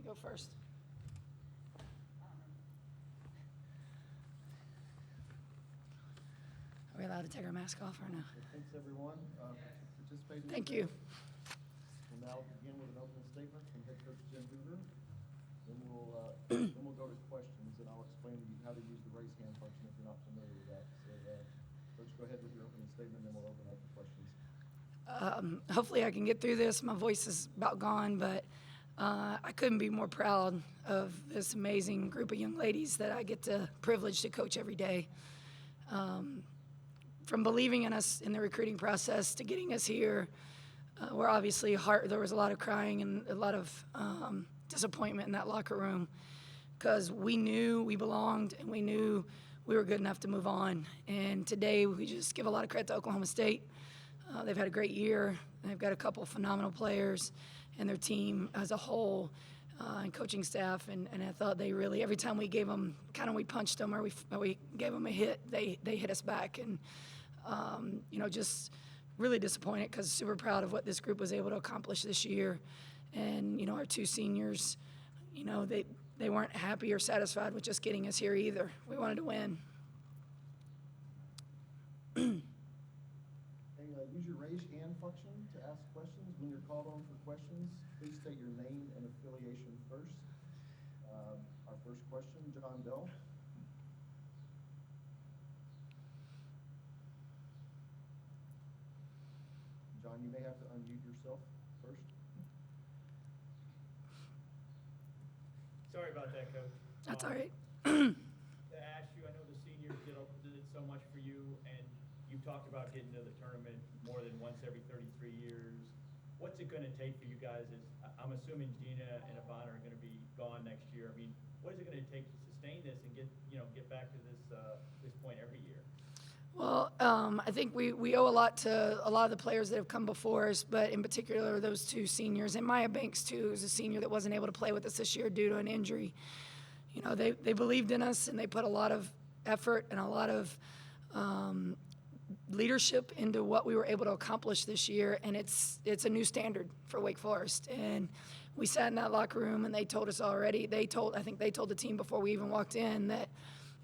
Go first. Are we allowed to take our mask off or no? Thanks, everyone, for participating. Thank you. We'll now begin with an opening statement from head coach Jim Hoover. Then we'll go to questions, and I'll explain to you how to use the raise hand function if you're not familiar with that. So, Coach, go ahead with your opening statement, then we'll open up for questions. Hopefully I can get through this. My voice is about gone, but I couldn't be more proud of this amazing group of young ladies that I get the privilege to coach every day. From believing in us in the recruiting process to getting us here, we're obviously there was a lot of crying and a lot of disappointment in that locker room because we knew we belonged and we knew we were good enough to move on. And today we just give a lot of credit to Oklahoma State. They've had a great year. They've got a couple phenomenal players and their team as a whole and coaching staff. And I thought they really, every time we gave them, we punched them or we gave them a hit, they hit us back. And, just really disappointed because super proud of what this group was able to accomplish this year. And, our two seniors, they weren't happy or satisfied with just getting us here either. We wanted to win. Use your raise hand function to ask questions. When you're called on for questions, please state your name and affiliation first. Our first question, John Bell. John, you may have to unmute yourself first. Sorry about that, Coach. That's all right. To ask you, I know the seniors did so much for you, and you've talked about getting to the tournament more than once every 33 years. What's it going to take for you guys? I'm assuming Gina and Ivana are going to be gone next year. I mean, what is it going to take to sustain this and get back to this point every year? Well, I think we owe a lot to a lot of the players that have come before us, but in particular those two seniors. And Maya Banks, too, who's a senior that wasn't able to play with us this year due to an injury. They believed in us, and they put a lot of effort and a lot of leadership into what we were able to accomplish this year. And it's a new standard for Wake Forest. And we sat in that locker room, and they told us already. I think they told the team before we even walked in that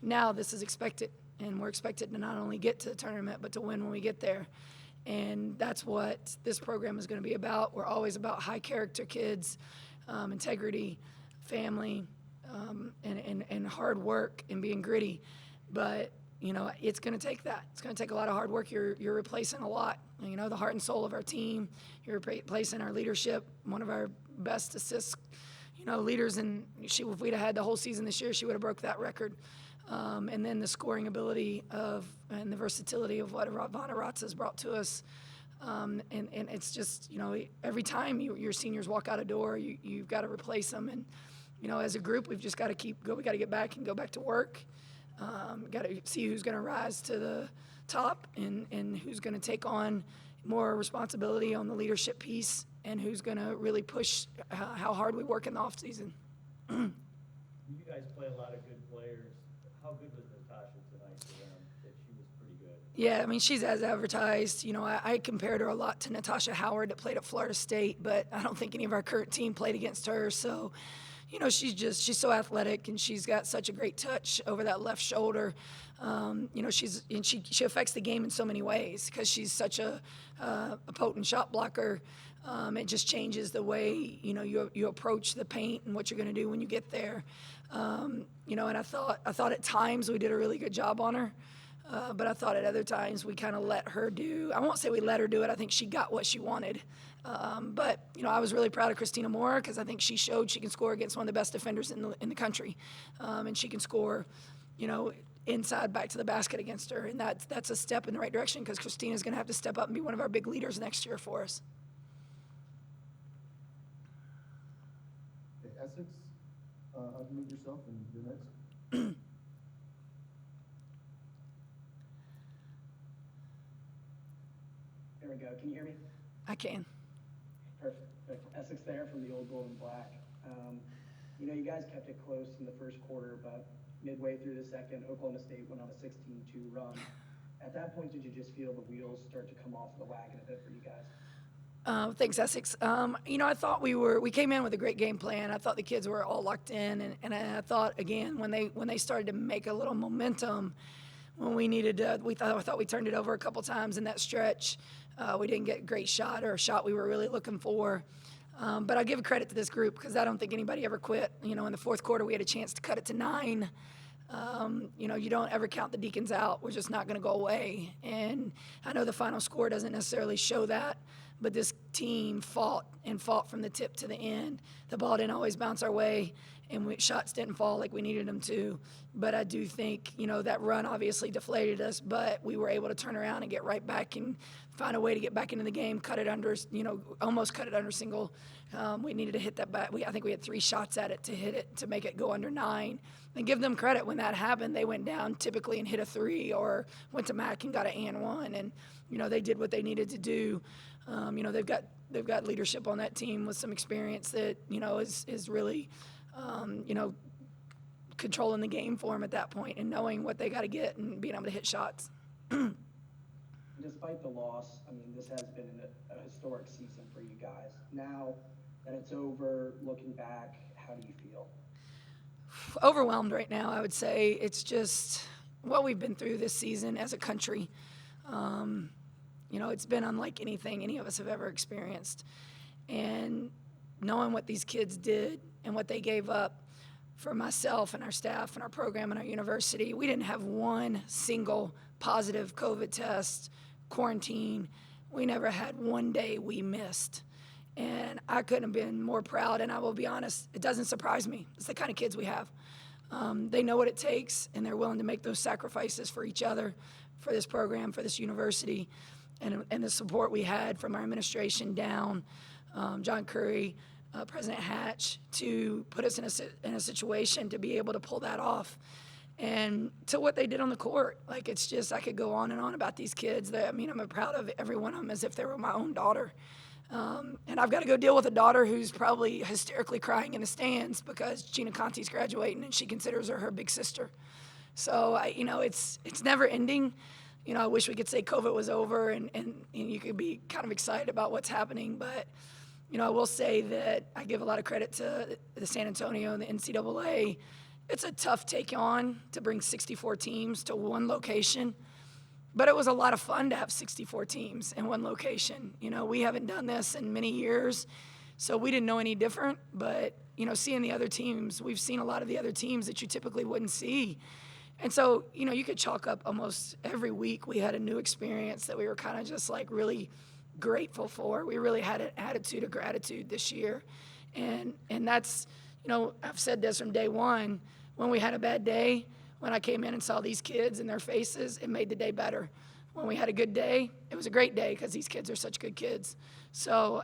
now this is expected. And we're expected to not only get to the tournament, but to win when we get there. And that's what this program is going to be about. We're always about high-character kids, integrity, family, and hard work and being gritty. But, it's going to take that. It's going to take a lot of hard work. You're replacing a lot. The heart and soul of our team. You're replacing our leadership, one of our best assist, leaders. And if we'd have had the whole season this year, she would have broke that record. And then the scoring ability and the versatility of what Ivana Ratz has brought to us. And it's just, every time your seniors walk out a door, you've got to replace them. And, as a group, we've just got to we got to get back and go back to work. Got to see who's going to rise to the top and who's going to take on more responsibility on the leadership piece and who's going to really push how hard we work in the offseason. You guys play a lot of good players. How good was Natasha tonight for them? That she was pretty good. Yeah, I mean, she's as advertised. I compared her a lot to Natasha Howard that played at Florida State, but I don't think any of our current team played against her. So, she's so athletic, and she's got such a great touch over that left shoulder. She affects the game in so many ways because she's such a potent shot blocker. It just changes the way, you approach the paint and what you're going to do when you get there. And I thought at times we did a really good job on her, but I thought at other times we kind of let her do. I won't say we let her do it. I think she got what she wanted. But I was really proud of Christina Moore because I think she showed she can score against one of the best defenders in the country, and she can score, inside back to the basket against her, and that's a step in the right direction because Christina's going to have to step up and be one of our big leaders next year for us. Okay, Essex, unmute yourself and you're next. There we go. Can you hear me? I can. Perfect. Essex there from the old gold and black. You guys kept it close in the first quarter, but midway through the second, Oklahoma State went on a 16-2 run. At that point, did you just feel the wheels start to come off the wagon a bit for you guys? Thanks, Essex. I thought we came in with a great game plan. I thought the kids were all locked in, and I thought, again, when they started to make a little momentum, when we needed to, I thought we turned it over a couple times in that stretch. We didn't get a great shot or a shot we were really looking for. But I give credit to this group because I don't think anybody ever quit. In the fourth quarter, we had a chance to cut it to 9. You don't ever count the Deacons out. We're just not going to go away. And I know the final score doesn't necessarily show that, but this team fought from the tip to the end. The ball didn't always bounce our way, and shots didn't fall like we needed them to. But I do think, that run obviously deflated us, but we were able to turn around and get right back and find a way to get back into the game, cut it under, almost cut it under single. We needed to hit that back. I think we had 3 shots at it to hit it, to make it go under 9. And give them credit, when that happened, they went down typically and hit a 3 or went to Mac and got an and 1. And, they did what they needed to do. They've got leadership on that team with some experience that, is really, controlling the game for them at that point and knowing what they got to get and being able to hit shots. Despite the loss, this has been a historic season for you guys. Now that it's over, looking back, how do you feel? Overwhelmed right now, I would say. It's just what we've been through this season as a country. It's been unlike anything any of us have ever experienced. And knowing what these kids did and what they gave up for myself and our staff and our program and our university, we didn't have one single positive COVID test, quarantine. We never had one day we missed. And I couldn't have been more proud, and I will be honest, it doesn't surprise me. It's the kind of kids we have. They know what it takes, and they're willing to make those sacrifices for each other, for this program, for this university, and the support we had from our administration down, John Curry, President Hatch, to put us in a situation to be able to pull that off. And to what they did on the court, it's just, I could go on and on about these kids. I'm proud of every one of them as if they were my own daughter. And I've got to go deal with a daughter who's probably hysterically crying in the stands because Gina Conti's graduating and she considers her big sister. So, it's never ending. I wish we could say COVID was over and you could be kind of excited about what's happening. But, I will say that I give a lot of credit to the San Antonio and the NCAA. It's a tough take on to bring 64 teams to one location. But it was a lot of fun to have 64 teams in one location. We haven't done this in many years, so we didn't know any different. But, seeing the other teams, we've seen a lot of the other teams that you typically wouldn't see. And so, you could chalk up almost every week we had a new experience that we were kind of just really grateful for. We really had an attitude of gratitude this year. And that's, I've said this from day one, when we had a bad day, when I came in and saw these kids and their faces, it made the day better. When we had a good day, it was a great day because these kids are such good kids. So,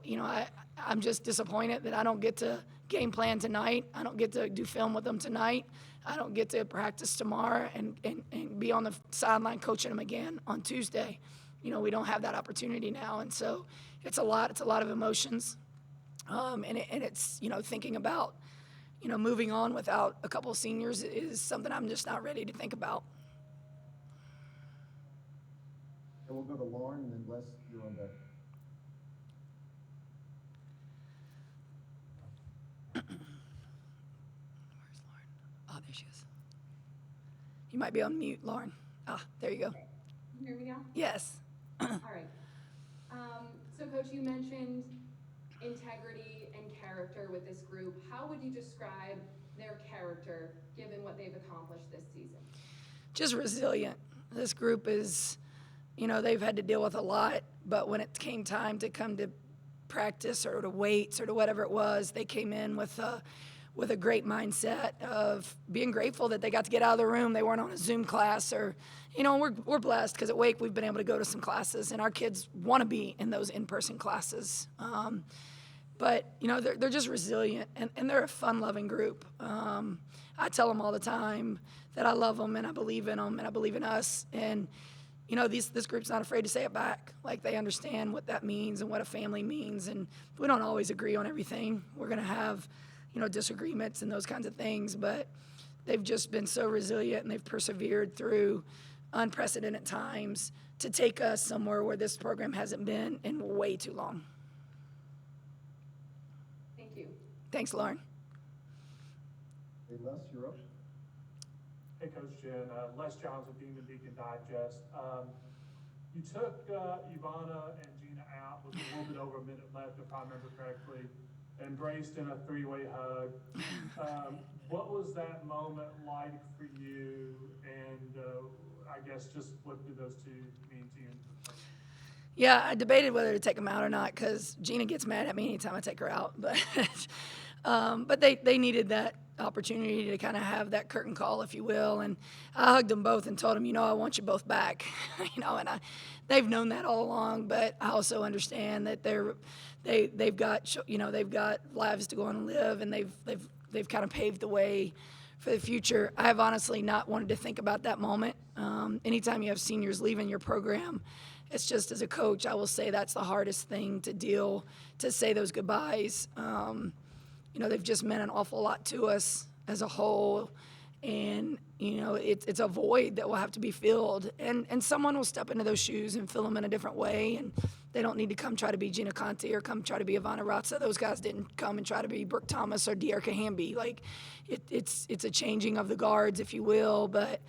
I'm just disappointed that I don't get to game plan tonight. I don't get to do film with them tonight. I don't get to practice tomorrow and be on the sideline coaching them again on Tuesday. We don't have that opportunity now. And so it's a lot of emotions. And it's, thinking about, moving on without a couple of seniors is something I'm just not ready to think about. And we'll go to Lauren, and then Les, you're on deck. Where's Lauren? Oh, there she is. You might be on mute, Lauren. Ah, there you go. Okay. Can you hear me now? Yes. All right. So, Coach, you mentioned integrity and character with this group. How would you describe their character given what they've accomplished this season? Just resilient. This group is, they've had to deal with a lot, but when it came time to come to practice or to weights or to whatever it was, they came in with a great mindset of being grateful that they got to get out of the room. They weren't on a Zoom class or, we're blessed because at Wake we've been able to go to some classes and our kids want to be in those in-person classes. But, they're just resilient and they're a fun-loving group. I tell them all the time that I love them and I believe in them and I believe in us. And, this group's not afraid to say it back. They understand what that means and what a family means. And we don't always agree on everything. We're going to have, disagreements and those kinds of things. But they've just been so resilient and they've persevered through unprecedented times to take us somewhere where this program hasn't been in way too long. Thanks, Lauren. Hey, Les, you're up. Hey, Coach Jen, Les Johns with Demon Deacon Digest. You took Ivana and Gina out with a little bit over a minute left, if I remember correctly, embraced in a three-way hug. What was that moment like for you? And I guess just what did those two mean to you? Yeah, I debated whether to take them out or not because Gina gets mad at me anytime I take her out. But they needed that opportunity to kind of have that curtain call, if you will. And I hugged them both and told them, I want you both back. And they've known that all along. But I also understand that they've got lives to go on and live, and they've kind of paved the way for the future. I've honestly not wanted to think about that moment. Anytime you have seniors leaving your program, it's just, as a coach, I will say that's the hardest thing to say those goodbyes. They've just meant an awful lot to us as a whole, and it's a void that will have to be filled, and someone will step into those shoes and fill them in a different way, and they don't need to come try to be Gina Conte or come try to be Ivana Ratza. Those guys didn't come and try to be Brooke Thomas or De'Erica Hamby. Like, it's a changing of the guards, if you will, but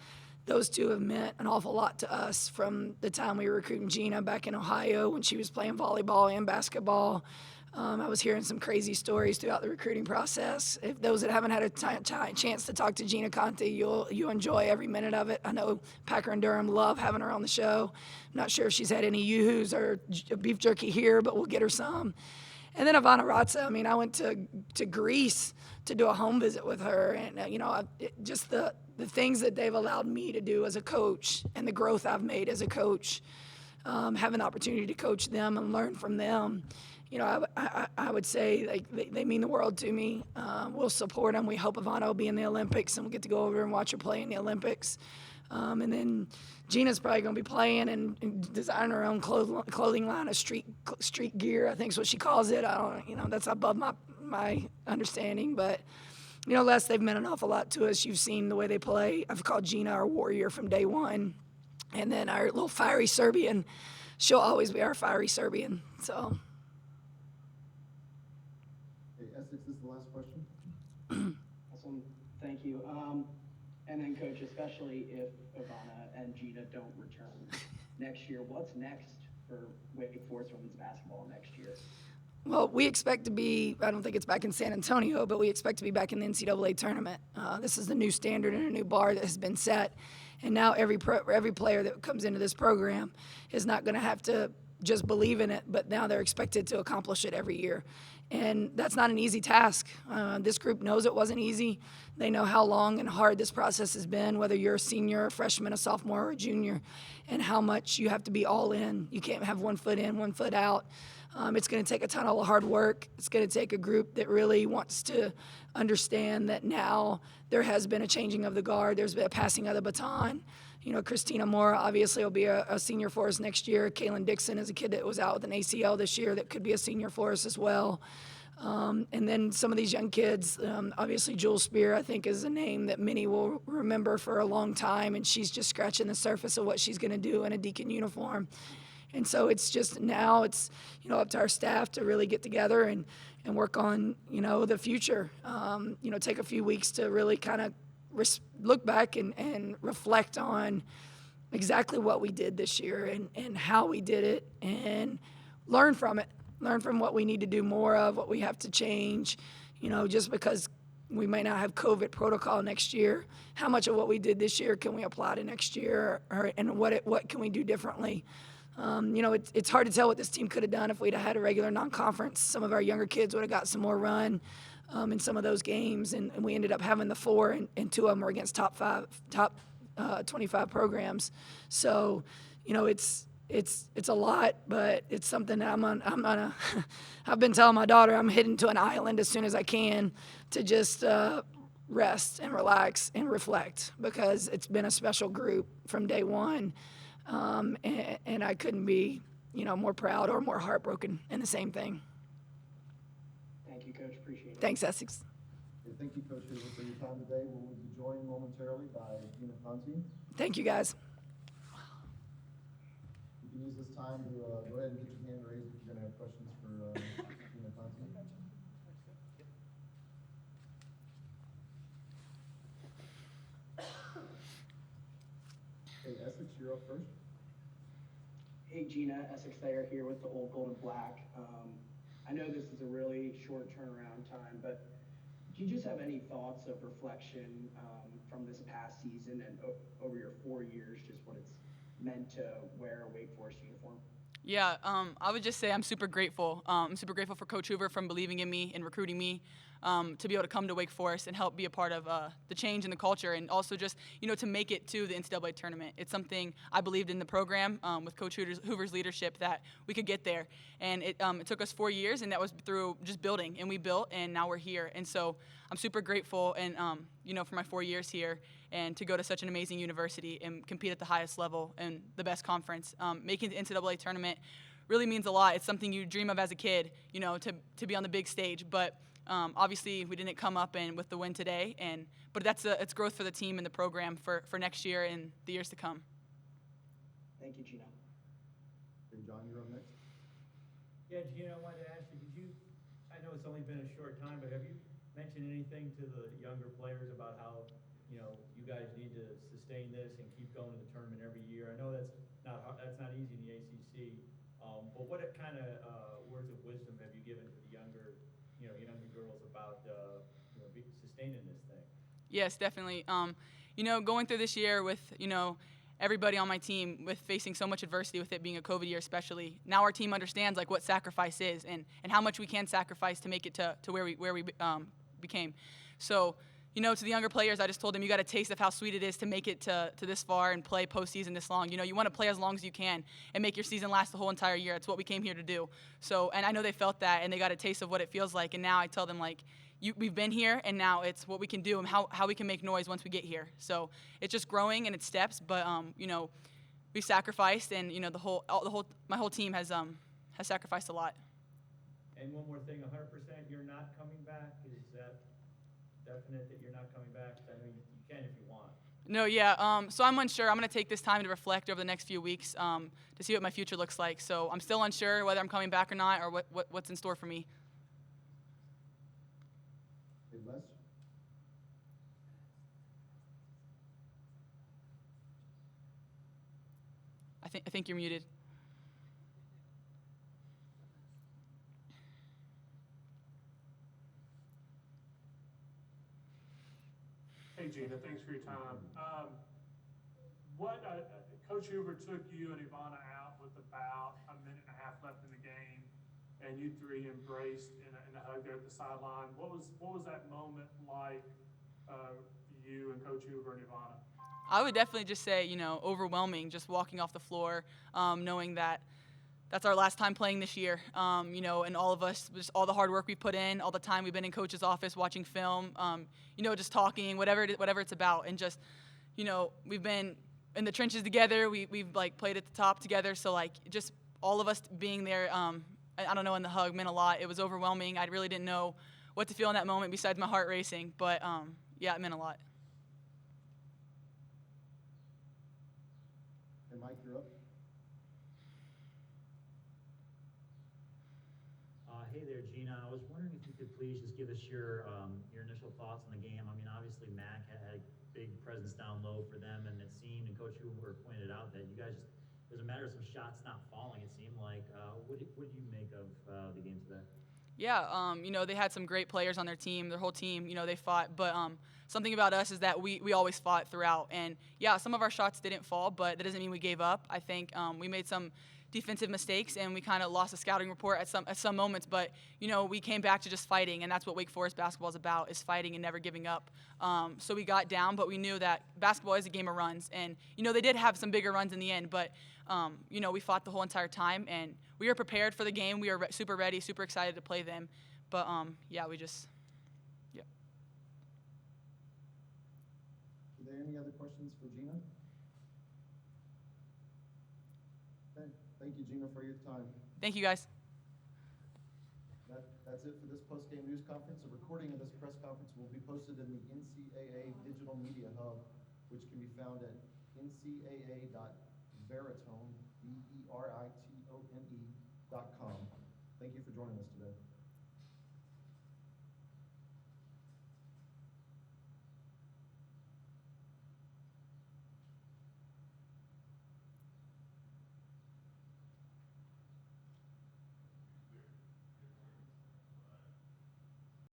those two have meant an awful lot to us from the time we were recruiting Gina back in Ohio when she was playing volleyball and basketball. I was hearing some crazy stories throughout the recruiting process. If those that haven't had a chance to talk to Gina Conte, you'll enjoy every minute of it. I know Packer and Durham love having her on the show. I'm not sure if she's had any yoo-hoos or beef jerky here, but we'll get her some. And then Ivana Ratza, I went to Greece to do a home visit with her, and just the things that they've allowed me to do as a coach and the growth I've made as a coach, have an opportunity to coach them and learn from them. I would say they mean the world to me. We'll support them. We hope Ivana will be in the Olympics, and we'll get to go over and watch her play in the Olympics. And then Gina's probably going to be playing and designing her own clothing line of street gear, I think is what she calls it. I don't, that's above my understanding. But, Les, they've meant an awful lot to us. You've seen the way they play. I've called Gina our warrior from day one. And then our little fiery Serbian, she'll always be our fiery Serbian. So. Okay, Essex, this is the last question. Awesome, thank you. And then, Coach, especially if Ivana and Gina don't return next year, what's next for Wake Forest women's basketball next year? Well, we expect to be, I don't think it's back in San Antonio, but we expect to be back in the NCAA tournament. This is the new standard and a new bar that has been set. And now every player that comes into this program is not going to have to just believe in it, but now they're expected to accomplish it every year. And that's not an easy task. This group knows it wasn't easy. They know how long and hard this process has been, whether you're a senior, a freshman, a sophomore, or a junior, and how much you have to be all in. You can't have 1 foot in, 1 foot out. It's going to take a ton of hard work. It's going to take a group that really wants to understand that now there has been a changing of the guard. There's been a passing of the baton. Christina Moore obviously will be a senior for us next year. Kaylin Dixon is a kid that was out with an ACL this year that could be a senior for us as well. And then some of these young kids, obviously Jules Spear, I think, is a name that many will remember for a long time, and she's just scratching the surface of what she's going to do in a Deacon uniform. And so it's just now it's, up to our staff to really get together and work on, the future. Take a few weeks to really kind of look back and reflect on exactly what we did this year and how we did it and learn from it. Learn from what we need to do more of, what we have to change, just because we may not have COVID protocol next year. How much of what we did this year can we apply to next year, and what can we do differently? It's hard to tell what this team could have done if we'd have had a regular non-conference. Some of our younger kids would have got some more run in some of those games, and we ended up having the 4, and 2 of them were against top 25 programs. So, it's a lot, but it's something that I've been telling my daughter I'm heading to an island as soon as I can to just rest and relax and reflect, because it's been a special group from day one. And I couldn't be, more proud or more heartbroken in the same thing. Thank you, Coach. Appreciate it. Thanks, Essex. Okay, thank you, Coach Hazel, for your time today. We'll be joined momentarily by Gina Conte. Thank you, guys. You can use this time to go ahead and get your hand raised if you're going to have questions for Gina Conte. Okay, Essex, you're up first. Hey Gina, Essex Thayer here with the Old Gold and Black. I know this is a really short turnaround time, but do you just have any thoughts of reflection from this past season and over your 4 years, just what it's meant to wear a Wake Forest uniform? Yeah, I would just say I'm super grateful. I'm super grateful for Coach Hoover from believing in me and recruiting me to be able to come to Wake Forest and help be a part of the change in the culture, and also just to make it to the NCAA tournament. It's something I believed in the program with Coach Hoover's leadership that we could get there, and it took us 4 years, and that was through just building, and we built, and now we're here, and so I'm super grateful, and for my 4 years here, and to go to such an amazing university and compete at the highest level and the best conference. Making the NCAA tournament really means a lot. It's something you dream of as a kid, to be on the big stage. But obviously, we didn't come up with the win today, but it's growth for the team and the program for next year and the years to come. Thank you, Gina. Okay, John, you're up next. Yeah, Gina, I wanted to ask you, I know it's only been a short time, but have you mentioned anything to the younger players about how, you guys need to sustain this and keep going to the tournament every year? I know that's not easy in the ACC, but what kind of words of wisdom have you given to the younger girls about, sustaining this thing? Yes, definitely. Going through this year with, everybody on my team with facing so much adversity with it being a COVID year especially, now our team understands like what sacrifice is and how much we can sacrifice to make it to where we became. So, to the younger players, I just told them you got a taste of how sweet it is to make it to this far and play postseason this long. You want to play as long as you can and make your season last the whole entire year. It's what we came here to do. So, and I know they felt that and they got a taste of what it feels like. And now I tell them like, we've been here, and now it's what we can do and how we can make noise once we get here. So it's just growing and it's steps, but we've sacrificed, and my whole team has sacrificed a lot. And one more thing, 100% you're not coming back? Is that definite that you're not coming back? 'Cause I know you can if you want. No, yeah. So I'm unsure. I'm going to take this time to reflect over the next few weeks to see what my future looks like. So I'm still unsure whether I'm coming back or not, or what's in store for me. Okay, Les? I think you're muted. Hey Gina, thanks for your time. Coach Hoover took you and Ivana out with about a minute and a half left in the game, and you three embraced in a hug there at the sideline. What was that moment like for you and Coach Hoover and Ivana? I would definitely just say, overwhelming, just walking off the floor, knowing that that's our last time playing this year, and all of us, just all the hard work we put in, all the time we've been in coach's office watching film, just talking, whatever it's about, and just, we've been in the trenches together, we've like played at the top together, so like just all of us being there, I don't know, in the hug meant a lot. It was overwhelming. I really didn't know what to feel in that moment besides my heart racing, but yeah, it meant a lot. Hey, Mike, you're up. Hey there, Gina. I was wondering if you could please just give us your initial thoughts on the game. I mean, obviously Mac had a big presence down low for them, and it seemed, and Coach Hoover pointed out that you guys just, it was a matter of some shots not falling. It seemed like. What did you make of the game today? Yeah, they had some great players on their team, their whole team, they fought. But something about us is that we always fought throughout. And, yeah, some of our shots didn't fall, but that doesn't mean we gave up. I think we made some defensive mistakes, and we kind of lost a scouting report at some moments. But, we came back to just fighting, and that's what Wake Forest basketball is about, is fighting and never giving up. So we got down, but we knew that basketball is a game of runs. And, they did have some bigger runs in the end, but, we fought the whole entire time, and we were prepared for the game. We were super ready, super excited to play them. But, yeah, we just, yeah. Are there any other questions for Gina? Okay, thank you, Gina, for your time. Thank you, guys. That's it for this post-game news conference. A recording of this press conference will be posted in the NCAA Digital Media Hub, which can be found at ncaa.veritone.com. Thank you for joining us today.